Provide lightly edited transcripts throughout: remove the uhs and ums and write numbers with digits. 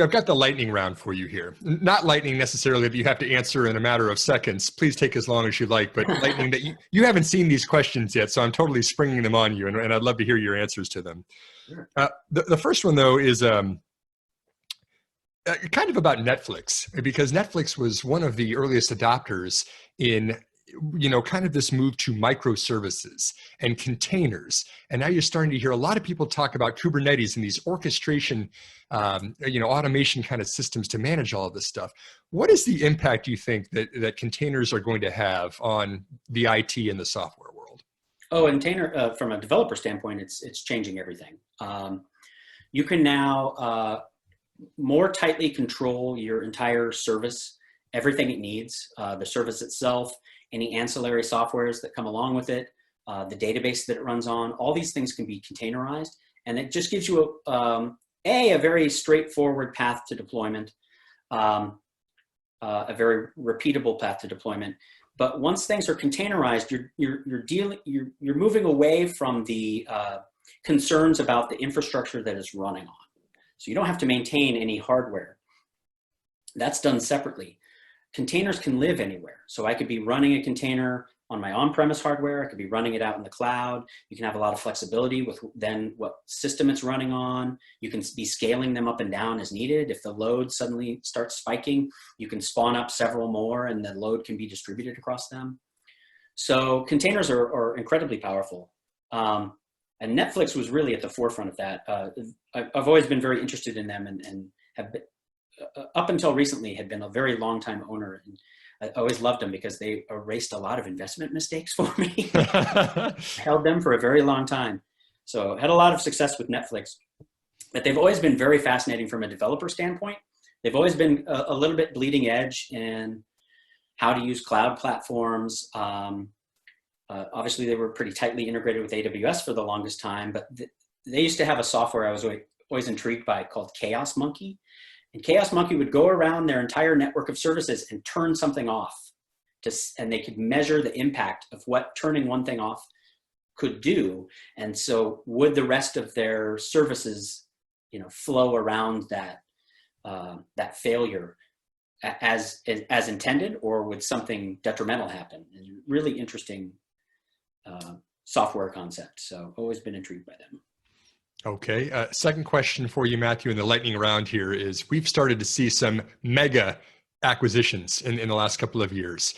I've got the lightning round for you here. Not lightning necessarily that you have to answer in a matter of seconds. Please take as long as you like, but lightning that you haven't seen these questions yet, so I'm totally springing them on you, and I'd love to hear your answers to them. Sure. The first one, though, is kind of about Netflix, because Netflix was one of the earliest adopters in kind of this move to microservices and containers. And now you're starting to hear a lot of people talk about Kubernetes and these orchestration, automation kind of systems to manage all of this stuff. What is the impact you think that containers are going to have on the IT and the software world? Oh, and container, from a developer standpoint, it's changing everything. You can now more tightly control your entire service, everything it needs, the service itself, any ancillary softwares that come along with it, the database that it runs on, all these things can be containerized. And it just gives you a very straightforward path to deployment, a very repeatable path to deployment. But once things are containerized, you're moving away from the concerns about the infrastructure that it's running on. So you don't have to maintain any hardware. That's done separately. Containers can live anywhere. So I could be running a container on my on-premise hardware. I could be running it out in the cloud. You can have a lot of flexibility with then what system it's running on. You can be scaling them up and down as needed. If the load suddenly starts spiking, you can spawn up several more and the load can be distributed across them. So containers are incredibly powerful. And Netflix was really at the forefront of that. I've always been very interested in them and have been, up until recently, had been a very long time owner. And I always loved them because they erased a lot of investment mistakes for me. I held them for a very long time. So had a lot of success with Netflix, but they've always been very fascinating from a developer standpoint. They've always been a little bit bleeding edge in how to use cloud platforms. Obviously they were pretty tightly integrated with AWS for the longest time, but they used to have a software I was always intrigued by called Chaos Monkey. And Chaos Monkey would go around their entire network of services and turn something off. And they could measure the impact of what turning one thing off could do. And so would the rest of their services, flow around that failure as intended, or would something detrimental happen? And really interesting software concept. So always been intrigued by them. Okay. Second question for you, Matthew, in the lightning round here is we've started to see some mega acquisitions in the last couple of years,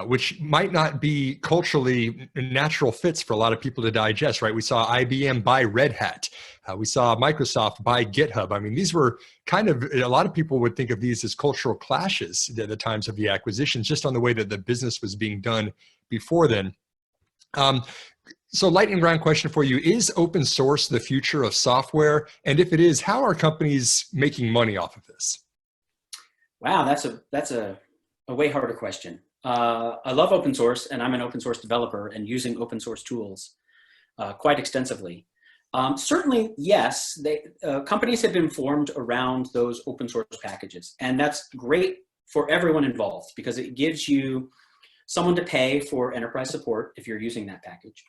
which might not be culturally natural fits for a lot of people to digest, right? We saw IBM buy Red Hat. We saw Microsoft buy GitHub. I mean, these were kind of, a lot of people would think of these as cultural clashes at the times of the acquisitions, just on the way that the business was being done before then. So lightning round question for you, is open source the future of software? And if it is, how are companies making money off of this? Wow, that's a way harder question. I love open source, and I'm an open source developer and using open source tools quite extensively. Certainly, yes, companies have been formed around those open source packages, and that's great for everyone involved because it gives you someone to pay for enterprise support if you're using that package.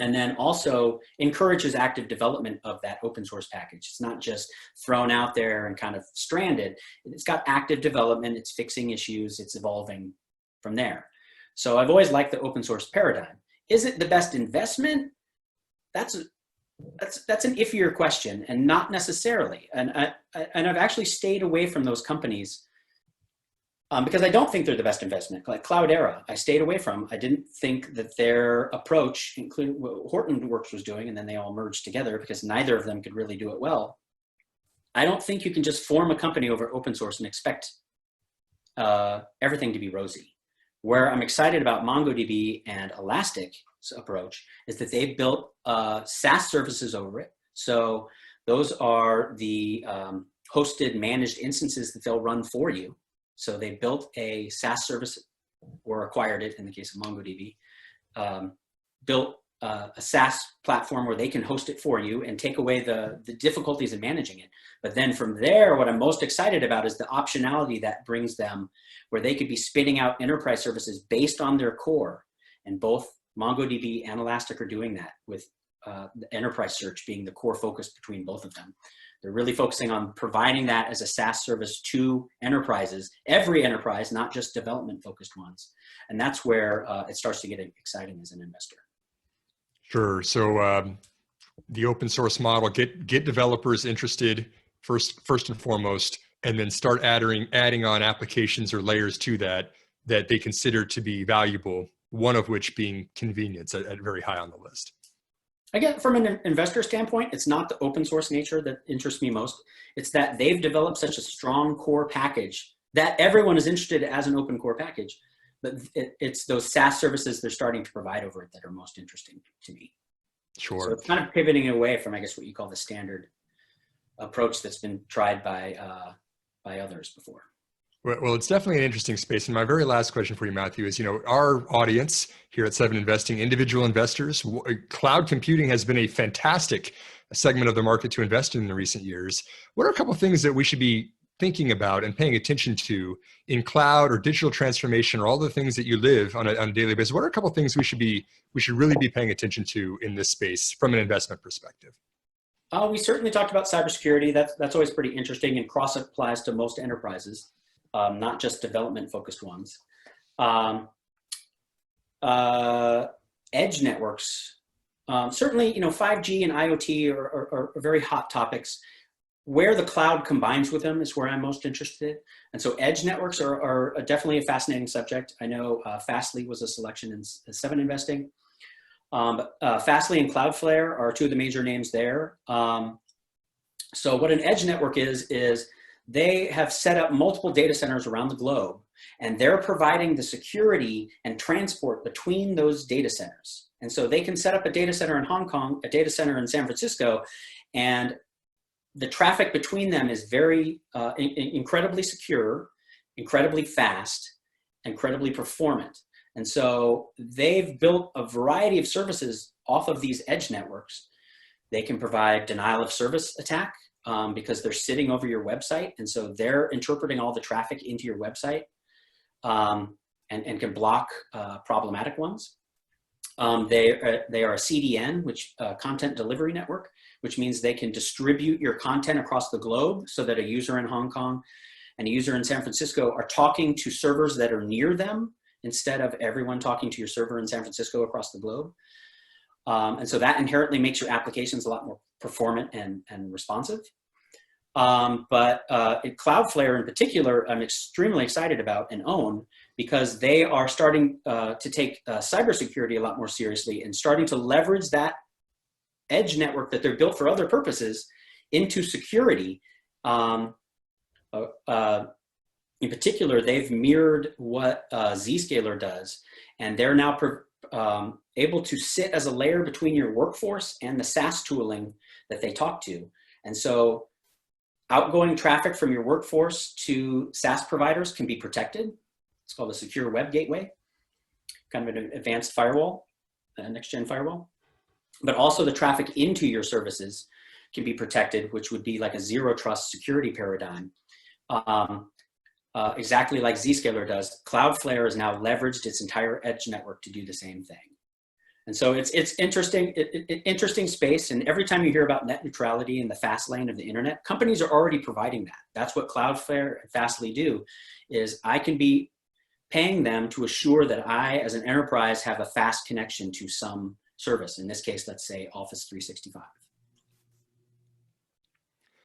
And then also encourages active development of that open source package. It's not just thrown out there and kind of stranded. It's got active development, it's fixing issues, it's evolving from there. So I've always liked the open source paradigm. Is it the best investment? That's an iffier question, and not necessarily. And I've actually stayed away from those companies because I don't think they're the best investment. Like Cloudera, I stayed away from. I didn't think that their approach, including what Hortonworks was doing, and then they all merged together because neither of them could really do it well. I don't think you can just form a company over open source and expect everything to be rosy. Where I'm excited about MongoDB and Elastic's approach is that they've built SaaS services over it. So those are the hosted managed instances that they'll run for you. So they built a SaaS service, or acquired it in the case of MongoDB, built a SaaS platform where they can host it for you and take away the difficulties in managing it. But then from there, what I'm most excited about is the optionality that brings them, where they could be spitting out enterprise services based on their core. And both MongoDB and Elastic are doing that, with the enterprise search being the core focus between both of them. They're really focusing on providing that as a SaaS service to enterprises, every enterprise, not just development-focused ones. And that's where it starts to get exciting as an investor. Sure. So the open source model, get developers interested first and foremost, and then start adding on applications or layers to that they consider to be valuable, one of which being convenience at very high on the list. Again, from an investor standpoint, it's not the open source nature that interests me most. It's that they've developed such a strong core package that everyone is interested as an open core package. But it's those SaaS services they're starting to provide over it that are most interesting to me. Sure. So it's kind of pivoting away from, I guess, what you call the standard approach that's been tried by others before. Well, it's definitely an interesting space. And my very last question for you, Matthew, is, our audience here at 7 Investing, individual investors, cloud computing has been a fantastic segment of the market to invest in the recent years. What are a couple of things that we should be thinking about and paying attention to in cloud or digital transformation or all the things that you live on a daily basis? What are a couple of things we should really be paying attention to in this space from an investment perspective? We certainly talked about cybersecurity. That's always pretty interesting and cross applies to most enterprises, not just development-focused ones. Edge networks, certainly, 5G and IoT are very hot topics. Where the cloud combines with them is where I'm most interested. And so edge networks are definitely a fascinating subject. I know FSLY was a selection in 7 Investing. FSLY and Cloudflare are 2 of the major names there. So what an edge network is they have set up multiple data centers around the globe, and they're providing the security and transport between those data centers. And so they can set up a data center in Hong Kong, a data center in San Francisco, and the traffic between them is very incredibly secure, incredibly fast, incredibly performant. And so they've built a variety of services off of these edge networks. They can provide denial of service attack because they're sitting over your website. And so they're interpreting all the traffic into your website and can block problematic ones. They are a CDN, which content delivery network, which means they can distribute your content across the globe so that a user in Hong Kong and a user in San Francisco are talking to servers that are near them instead of everyone talking to your server in San Francisco across the globe. And so that inherently makes your applications a lot more performant and responsive. But Cloudflare in particular, I'm extremely excited about and own because they are starting to take cybersecurity a lot more seriously and starting to leverage that edge network that they're built for other purposes into security. In particular, they've mirrored what Zscaler does, and they're now able to sit as a layer between your workforce and the SaaS tooling that they talk to. And so outgoing traffic from your workforce to SaaS providers can be protected. It's called a secure web gateway, kind of an advanced firewall, a next-gen firewall. But also the traffic into your services can be protected, which would be like a zero trust security paradigm. Exactly like Zscaler does, Cloudflare has now leveraged its entire edge network to do the same thing. And so it's interesting, interesting space. And every time you hear about net neutrality in the fast lane of the internet, companies are already providing that. That's what Cloudflare and FSLY do, is I can be paying them to assure that I, as an enterprise, have a fast connection to some service. In this case, let's say Office 365.